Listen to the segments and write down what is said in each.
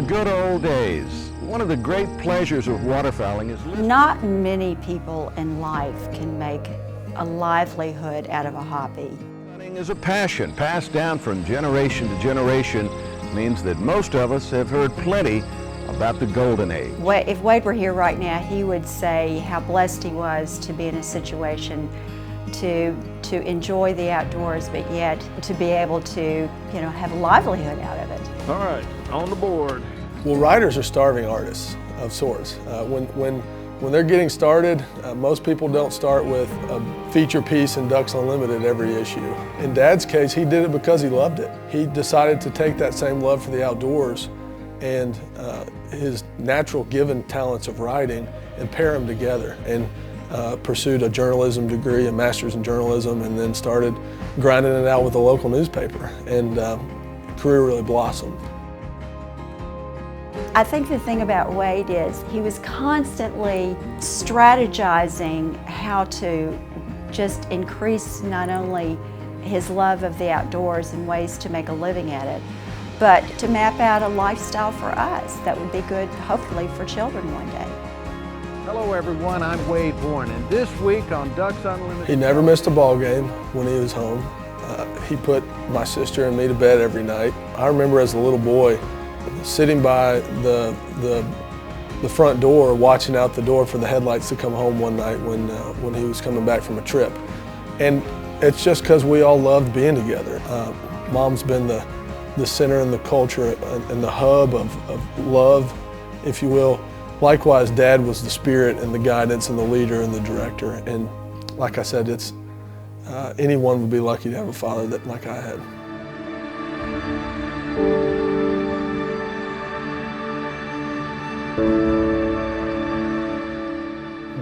good old days. One of the great pleasures of waterfowling is not many people in life can make a livelihood out of a hobby. Hunting is a passion passed down from generation to generation. Means that most of us have heard plenty about the golden age. If Wade were here right now, he would say how blessed he was to be in a situation to enjoy the outdoors, but yet to be able to, have a livelihood out of it. All right, on the board. Well, writers are starving artists of sorts. When they're getting started, most people don't start with a feature piece in Ducks Unlimited every issue. In Dad's case, he did it because he loved it. He decided to take that same love for the outdoors and his natural given talents of writing and pair them together, and pursued a journalism degree, a master's in journalism, and then started grinding it out with a local newspaper, and career really blossomed. I think the thing about Wade is he was constantly strategizing how to just increase not only his love of the outdoors and ways to make a living at it, but to map out a lifestyle for us that would be good, hopefully, for children one day. Hello everyone, I'm Wade Bourne, and this week on Ducks Unlimited... He never missed a ball game when he was home. He put my sister and me to bed every night. I remember as a little boy sitting by the front door, watching out the door for the headlights to come home one night when he was coming back from a trip. And it's just because we all loved being together. Mom's been the center and the culture and the hub of love, if you will. Likewise, Dad was the spirit and the guidance and the leader and the director. And like I said, it's anyone would be lucky to have a father like I had.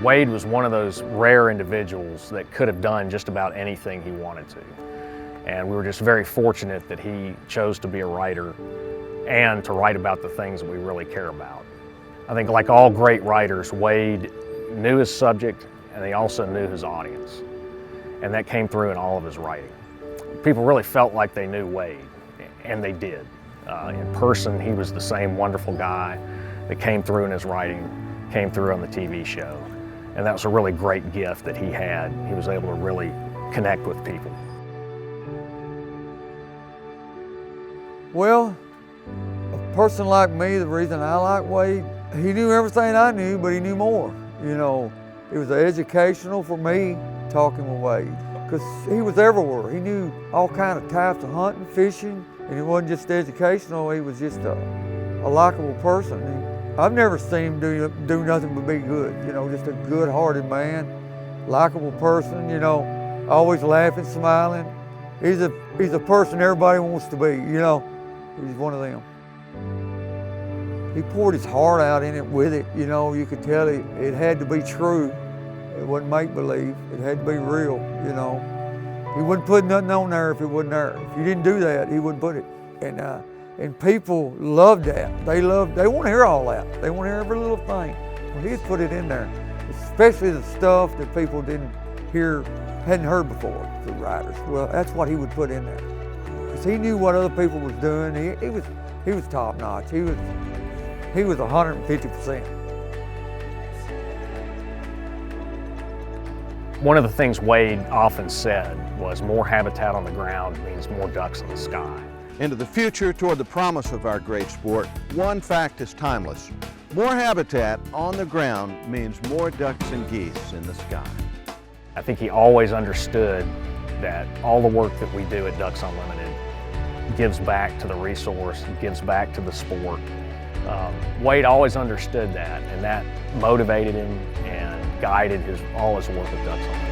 Wade was one of those rare individuals that could have done just about anything he wanted to. And we were just very fortunate that he chose to be a writer and to write about the things that we really care about. I think like all great writers, Wade knew his subject and he also knew his audience. And that came through in all of his writing. People really felt like they knew Wade, and they did. In person, he was the same wonderful guy that came through in his writing, came through on the TV show. And that was a really great gift that he had. He was able to really connect with people. Well, a person like me, the reason I like Wade, he knew everything I knew, but he knew more. It was educational for me talking with Wade, because he was everywhere. He knew all kinds of types of hunting, fishing, and it wasn't just educational, he was just a likable person. I've never seen him do nothing but be good, just a good-hearted man, likable person, always laughing, smiling. He's a person everybody wants to be, he's one of them. He poured his heart out in it with it, you could tell it had to be true. It wasn't make-believe, it had to be real, He wouldn't put nothing on there if it wasn't there. If you didn't do that, he wouldn't put it. And people loved that. They want to hear all that. They want to hear every little thing. Well, he'd put it in there, especially the stuff that people hadn't heard before, the writers. Well, that's what he would put in there. Because he knew what other people was doing. He was top notch. He was 150%. One of the things Wade often said was more habitat on the ground means more ducks in the sky. Into the future, toward the promise of our great sport, one fact is timeless. More habitat on the ground means more ducks and geese in the sky. I think he always understood that all the work that we do at Ducks Unlimited gives back to the resource, gives back to the sport. Wade always understood that, and that motivated him and guided all his work at Ducks Unlimited.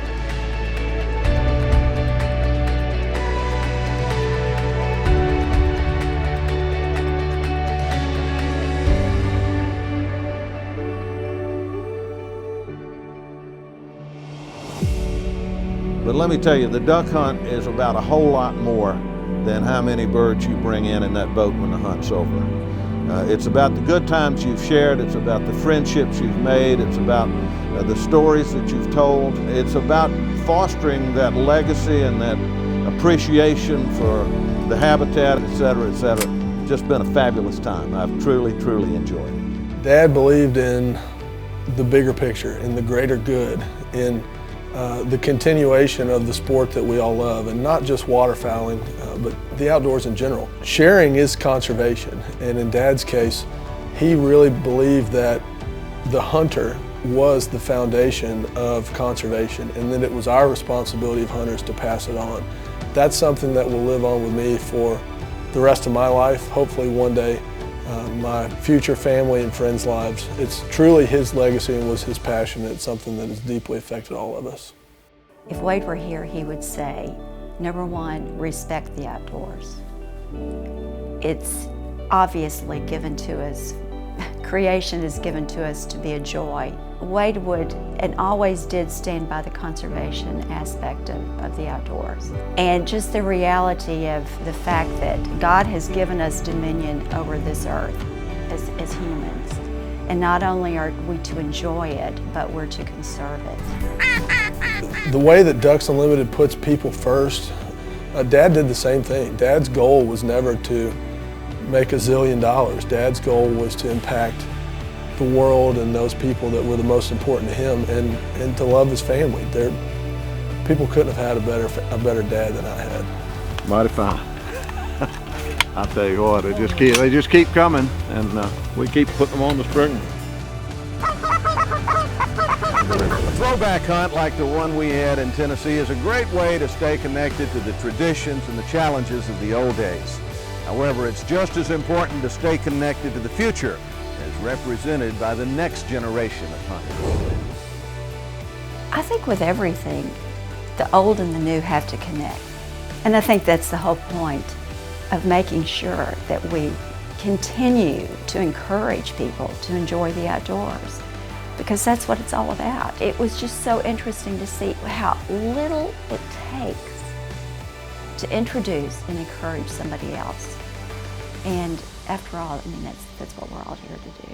But let me tell you, the duck hunt is about a whole lot more than how many birds you bring in that boat when the hunt's over. It's about the good times you've shared, it's about the friendships you've made, it's about the stories that you've told. It's about fostering that legacy and that appreciation for the habitat, et cetera, just been a fabulous time. I've truly, truly enjoyed it. Dad believed in the bigger picture, in the greater good, in the continuation of the sport that we all love, and not just waterfowling, but the outdoors in general. Sharing is conservation, and in Dad's case, he really believed that the hunter was the foundation of conservation, and that it was our responsibility of hunters to pass it on. That's something that will live on with me for the rest of my life, hopefully one day my future family and friends' lives. It's truly his legacy and was his passion. It's something that has deeply affected all of us. If Wade were here, he would say, number one, respect the outdoors. It's obviously given to us, creation is given to us to be a joy. Wade would and always did stand by the conservation aspect of the outdoors. And just the reality of the fact that God has given us dominion over this earth as humans. And not only are we to enjoy it, but we're to conserve it. The way that Ducks Unlimited puts people first, Dad did the same thing. Dad's goal was never to make $1 zillion. Dad's goal was to impact the world and those people that were the most important to him, and to love his family. People couldn't have had a better dad than I had. Mighty fine. I'll tell you what, they just keep coming, and we keep putting them on the string. A throwback hunt like the one we had in Tennessee is a great way to stay connected to the traditions and the challenges of the old days. However, it's just as important to stay connected to the future, as represented by the next generation of hunters. I think with everything, the old and the new have to connect. And I think that's the whole point of making sure that we continue to encourage people to enjoy the outdoors, because that's what it's all about. It was just so interesting to see how little it takes to introduce and encourage somebody else. And after all, I mean, that's what we're all here to do.